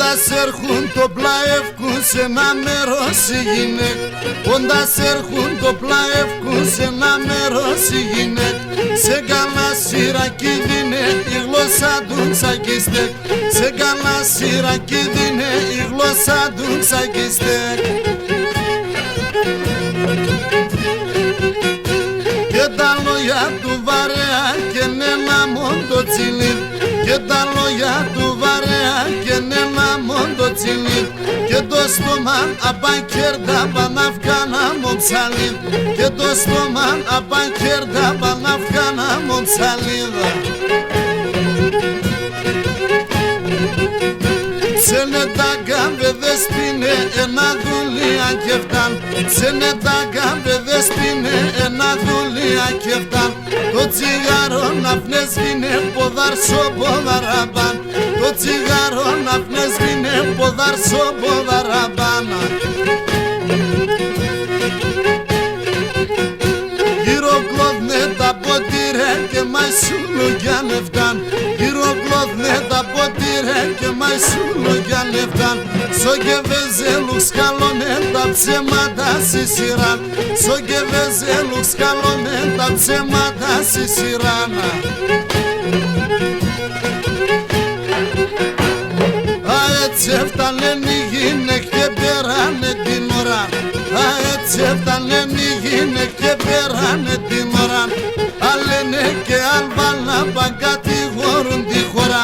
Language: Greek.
Όντας έρχουν το πλαεύκουν σε ένα μέρος οι γυναίκ. Όντας έρχουν το πλαεύκουν σε ένα μέρος οι γυναίκ. Σε καλά σειρακί δίνε η γλώσσα του ξακιστέκ. Σε καλά σειρακί δίνε η γλώσσα του ξακιστέκ. Και τα λόγια του βαρέα και νένα μόντο τσιλίρ. Και τα λόγια του βαρέα και νένα μόντο τσιλίρ. Και το στόμα απανκέρτα παναυκάνα μοψαλίρ. Και το στόμα απανκέρτα παναυκάνα μοψαλίρ. Ξένε τα γκάμπεδες πίνε ένα δουλεία και φτάν. Ξένε τα γκάμπεδες πίνε ένα δουλεία και φτάν. Το τσιγάρο να πνέσβηνε ποδαρσό ποδαραμπάν. Το τσιγάρο να πνέσβηνε ποδαρσό ποδαραμπάνα. Γυροκλώδνε τα ποτήρε και μαϊσούλου κι αν εφτάν. Γυροκλώδνε τα ποτήρε και μαϊσούλου κι αν εφτάν. Σο και βεζέλου σκαλώνε τα ψέματα στη σειρά. Σο και βεζέλου σκαλώνε τα ψέματα στη σειρά. Α, έτσι έφτανεν οι γυναίκ και πέρανε την ώρα. Α, έτσι έφτανεν οι γυναίκ και πέρανε την ώρα. Α, λένε και αν βάλα παγκατηγορούν τη χώρα.